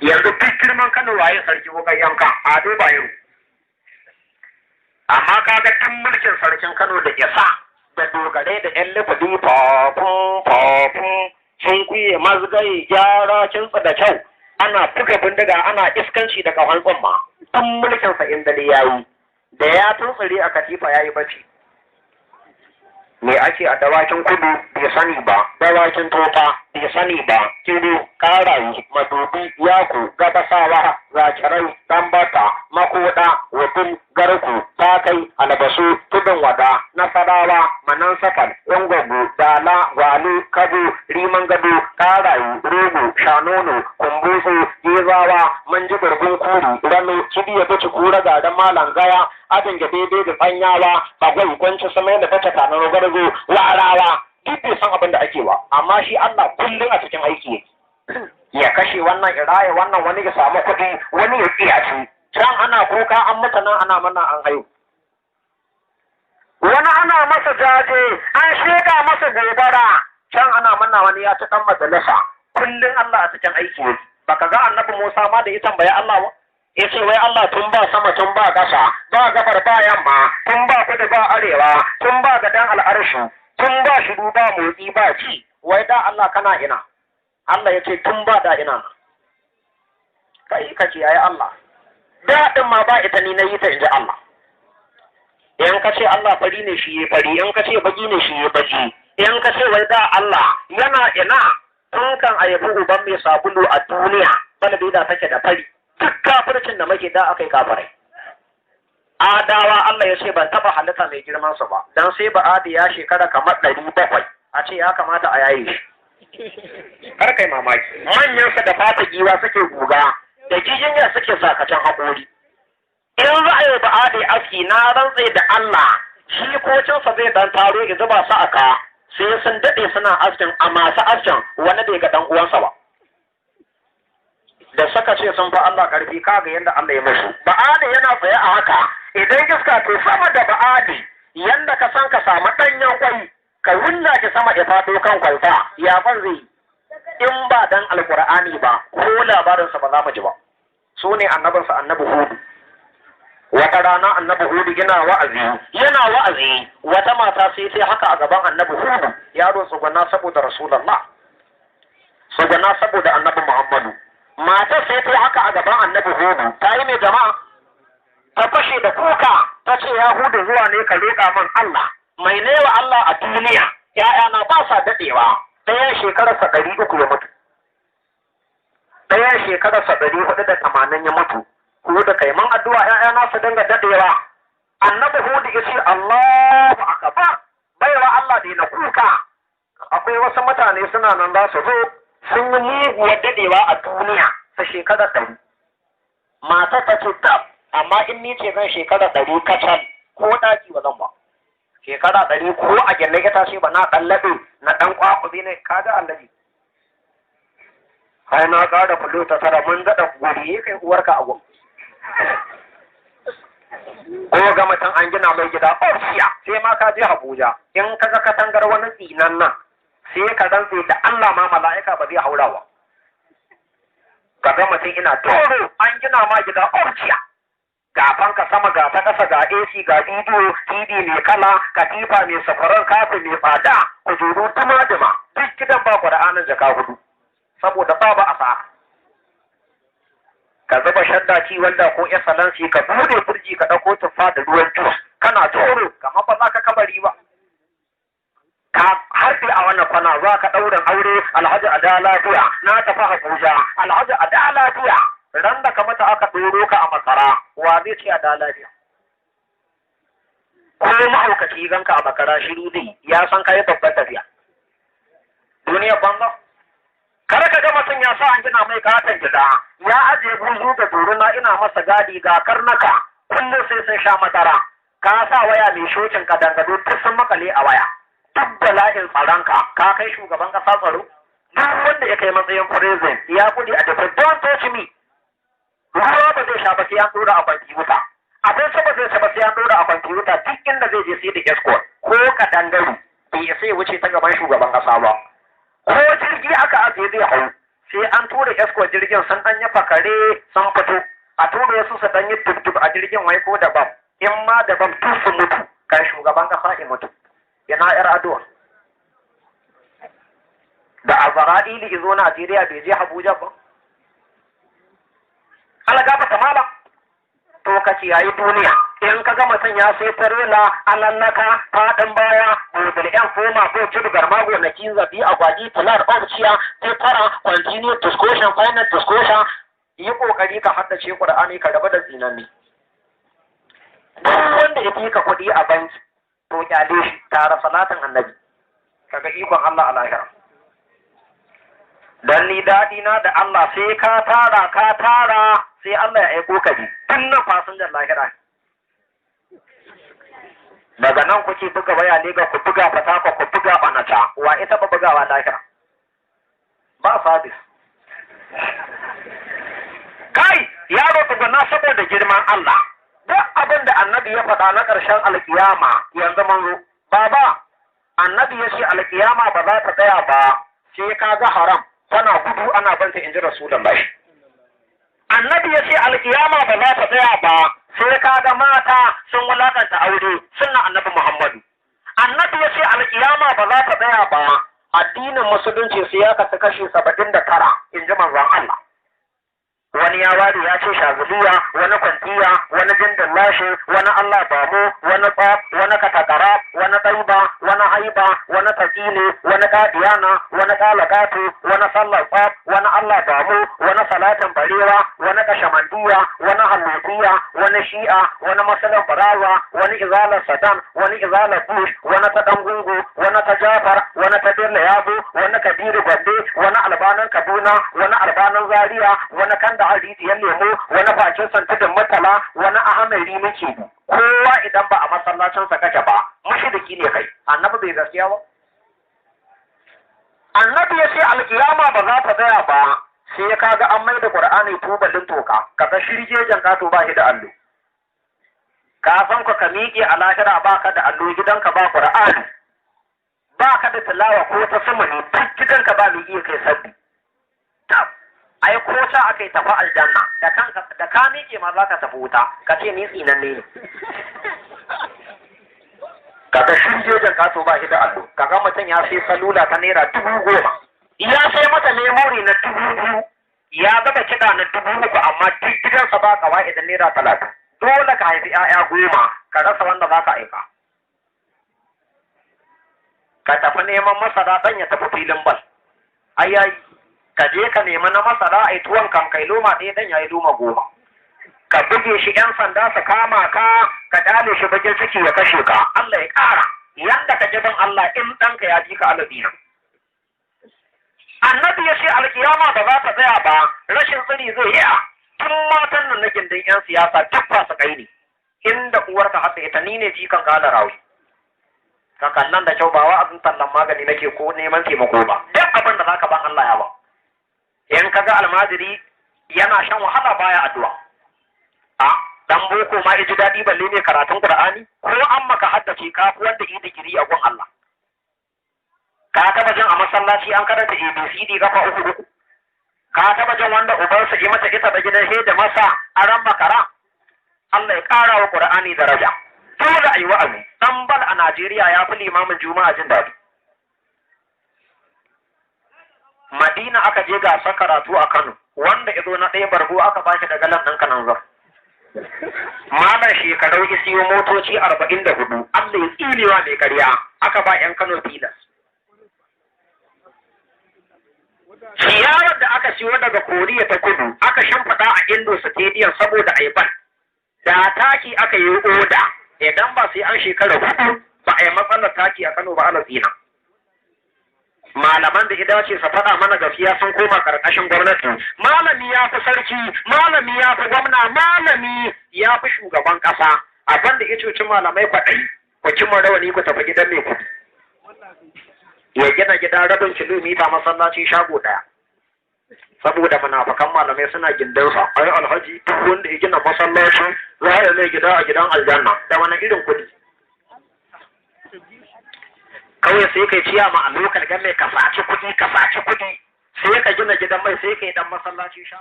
yanzu duk girman Kano waye sarki wukan yanka Ado Bayero. Amma kaga tun mulkin sarkin Kano da isa da dogare da ƴan lifadi fafun sun kuye mazgai gyara kintsa da kyau ana buga bindiga ana iskanci da kahon tsumma tun mulkin sa inda ne yayi da ya tuntsire a katifa yayi bacci. Me ake a dawakin kudu bai sani ba, dawakin tofa bai sani ba, kiru, karayi, madubi, yaku, gabasawa, zakirai, tambata, makoda, wutun, garku, takai, albasu, tudun wada, nasarawa, manansafal, yangwago, dala, wali, kabu, riman gado, karayi, rogo, shanono, kumbusu, gezawa, manjibirgun kuri, rano, cibiya bici kura gadan malam gaya, adin daidai da tsanyawa, bagwai, kwanci samai da fata kanan gargo, warawa, duk bai san abin da ake ba, amma shi Allah kullum a cikin aiki yake. Ya kashe wannan iraya wannan wani ya samu kuɗi wani ya tsiyaci. Can ana kuka an mata nan ana mana an haihu. Wani ana masa jaje an shega masa gobara. Can ana mana wani ya ci ɗan majalisa. Kullum Allah a cikin aiki yake. Baka ga annabi Musa ma da ya tambaya Allah ba? Ya ce wai Allah tun ba sama tun ba ƙasa, ba gabar ba yamma, tun ba kudu ba arewa, tun ba gadan al'arshi, tun ba shiru ba motsi ba ci, wai da Allah kana ina. Allah ya ce tun ba da ina. Kai ka ce yayi Allah. Daɗin ma ba ita ni na yi ta inji Allah. In ka ce Allah fari ne shi ya fari, in ka ce baki ne shi ya baki, in ka ce wai da Allah yana ina tun kan ayyabi uban mai sabulu a duniya, bana da take da fari. Duk kafircin da muke da aka yi kafirai. Adawa Allah ya ce ban taba halitta mai girman su ba, dan sai ba adi ya shekara kamar 700 a ce ya kamata a yaye shi. Kar kai mamaki. Manyan sa da fata giwa suke guga, da jijinya suke sakacin haƙori. In za a yi ba adi aski na rantse da Allah, shi kocinsa zai dan taro ya zuba su aka, sai sun daɗe suna askin a masu askin wani bai ga ɗan uwansa ba. Da suka ce sun fi Allah ƙarfi kaga yadda Allah ya mashi. Ba'adi yana tsaye a haka, idan iska to sama da ba'adi, yadda ka san ka samu ɗanyen kwai, ka wulla ki sama ya faɗo kan kwalta, ya ban zai in ba dan alƙur'ani ba, ko labarinsa ba za mu ji ba. Su ne annabinsa annabi Hudu. Wata rana annabi Hudu yana wa'azi, wata mata sai haka a gaban annabi Hudu, yaro tsuguna saboda Rasulallah, tsuguna saboda annabi Muhammadu. Matar sai ta haka a gaban annabi Hudu, ta yi mai jama'a, ta fashe da kuka, ta ce ya Hudu zuwa ne ka roƙa min Allah, mai newa Allah a duniya, ‘ya'yana ba sa daɗewa, ɗayan shekararsa 300 ya mutu, ɗayan shekararsa 480 ya mutu, Hudu kai man addu'a ‘ya'yana su dinga daɗewa, annabi Hudu ya ce Allahu akbar, baiwa Allah da na kuka, akwai wasu mutane suna nan za su zo, sun yi muguwar dadewa a duniya ta shekarar 100. Mata ta ce tab, amma in ni ce zan shekarar 100 kacal ko ɗaki ba zan ba. Shekara 100 ko a gyalle ita ce ba na ɗan laɓe na ɗan ƙwaƙubi ne ka ga allabi. Kai na ƙara fulo ta tara mun daɗa guri kai uwarka a gwam. Ko ga mutum an gina mai gida ofsiya sai ma ka je Abuja in ka ga katangar wani tsinan nan. Sai ka rantse da Allah ma mala'ika ba zai haurawa. Ka ga mutum ina toro an gina ma gida orciya. Ga fanka sama ga ta ƙasa ga AC ga bidiyo TV mai kala katifa mai safarar kafin mai tsada kujeru duma duk gidan ba Qur'anin jaka 4 saboda babu asa. Ka zuba shadda ci wanda ko excellency ka bude firji ka ɗauko tuffa da ruwan jus kana toro kamar ba za ka kabari ba. Ka harbi a wannan kwana za ka ɗaurin aure Alhaji a da lafiya na tafi Abuja Alhaji a da lafiya ran da ka mata aka ɗoro ka a makara wa zai ce a da lafiya ko mahaukaci ganka a makara shiru dai ya san ka yi babbar tafiya duniyar banza kar ka ga mutum ya sa an gina mai katon gida ya ajiye buzu da duruna ina masa gadi ga karnaka kullum sai sun sha madara ka sa waya mai shokin kadangado duk sun makale a waya duk bala'in tsaronka ka kai shugaban kasa tsaro duk wanda ya kai matsayin president ya kudi a dafa don touch me ruwa ba zai sha ba sai an dora a banki wuta abinci ba zai sha ba sai an dora a banki wuta duk inda zai je sai da escort ko kadangaru bai isa ya wuce ta gaban shugaban kasa ba ko jirgi aka ajiye zai hau sai an tura escort jirgin sun ɗan yi fakare sun fito a tura wasu su ɗan yi tub a jirgin wai ko da bam in ma da bam tun su mutu kan shugaban ƙasa ya mutu yana yar aduwa da azra'ili izo Najeriya bai je Abuja ba algaba ta mala to ka yayi duniya in ka ga mutum ya sai tarela alallaka fadin baya gudul yan foma ko cibi garma gonaki zabi agwaji talar obciya tara continue discussion final discussion yi kokari ka haddace Qur'ani ka raba da zinanni duk wanda ya fika kuɗi a banki to kyale shi tare salatin annabi kaga ikon Allah a lahira dan ni daɗi na da Allah sai ka tara sai Allah ya aiko ka ji tun nan fasinjan lahira daga nan kuke buga waya Lega ku buga Fatako ku buga Banata wa ita ba bugawa lahira ba sabis kai yaro tuguna saboda girman Allah duk abin da annabi ya faɗa na ƙarshen alkiyama yanzu manzo baba annabi ya ce alkiyama ba za ta tsaya ba sai ka ga haram tana gudu ana banta in ji Rasulullahi. Annabi ya ce alkiyama ba za ta tsaya ba sai ka ga mata sun wulakanta aure sunna annabi Muhammadu. Annabi ya ce alkiyama ba za ta tsaya ba addinin musulunci sai ya kasu kashi 79 in ji manzon Allah. Wani ya ware ya ce shaguliya, wani kwantiya, wani jindin lashe, wani Allah bamu, wani tsaf, wani katakara, wani ɗaiba, wani haiba, wani tasili, wani gadiyana, wani ɗalagatu, wani sallar tsaf, wani Allah bamu, wani salatin barewa, wani kashamandiya, wani hallutiya, wani shi'a, wani masalan barawa, wani izalar saddam, wani izalar bush, wani ta ɗangungu, wani ta jafar, wani ta birla yabo, wani kabiru gombe, wani albanan kaduna, wani albanan zaria, wani kanda rijiyar lemo, wani bakin santudin mutala, wani ahmed rimiki kowa idan ba a masallacinsa kake ba mushriki ne kai annabi bai gaskiya ba annabi ya ce alkiyama ba za ta tsaya ba sai ka ga an mai da qur'ani tubalin toka kaga shirjejen kato ba shi da allo ka san ka miƙe a lahira ba ka da allo gidanka ba qur'ani ba ka da tilawa ko ta sumuni duk gidanka ba mai iya kai sabbi ai ko ta akai tafi aljanna da kanka da ka miƙe ma za ka tafi wuta ka ce ni tsinanne ne kaga shirjejen kato ba shi da allo kaga mutum ya sai salula ta naira 10,000 ya sai mata memori na 2,000 ya gaba kiɗa na 3,000 amma duk gidansa ba kawai da naira 30 dole ka haifi 'ya'ya 10 ka rasa wanda za ka aika ka tafi neman masara dan ya tafi filin bal ayayi ka je ka nemi na masara a tuwon kan kai loma ɗaya dan yayi loma 10 ka buge shi 'yan sanda su kama ka dale shi bakin ciki ya kashe ka Allah ya ƙara yanda ka jibin Allah in ɗanka ya ji ka alazina annabi ya ce alkiyama ba za ta tsaya ba rashin tsiri zai yi tun matan nan na gindin 'yan siyasa duk su kai ne inda uwarka hasa ita ni ne jikan kala rawi ka kallon da kyau ba wa abin tallan magani nake ko neman taimako ba duk abin da zaka ban Allah ya ba in ka ga almajiri yana shan wahala baya addu'a a dan boko ma ji daɗi balle ne karatun Qur'ani ko an maka haddace ka wanda yi digiri a gun Allah ka taba jin a masallaci an karanta ABCD kafa 3 ka taba jin wanda ubansa yi mata ita da gidan he da masa aran makara Allah ya ƙara wa Qur'ani daraja dole ayi wa'azi dan bal a Najeriya ya fi limamin Juma'a jin daɗi Madina aka je gasar karatu a Kano wanda ya zo na ɗaya bargo aka bashi da galan ɗan kanan zar malar shekarau isiyo motoci 44 Allah ya tsinewa mai karya aka ba 'yan Kano tilas ciyarar da aka siyo daga Koriya ta kudu aka shimfiɗa a Indo Stadium saboda aiban da taki aka yi oda idan ba sai an shekara 4 ba a yi matsalar taki a Kano ba ala zina malaman da ida ce su faɗa mana gaskiya sun koma ƙarƙashin gwamnati malami ya fi sarki malami ya fi gwamna malami ya fi shugaban ƙasa abin da ya cuci malamai kwaɗayi ku cimma rawani ku tafi gidan mai kuɗi ya gina gida rabin kilomita masallaci shago ɗaya saboda munafakan malamai suna gindinsa ai alhaji duk wanda ya gina masallaci za ya mai gida a gidan aljanna da wani irin kuɗi kawai sai kai ciya ma a lokal game ka saci kuɗi sai ka gina gidan mai sai ka yi dan masallaci sha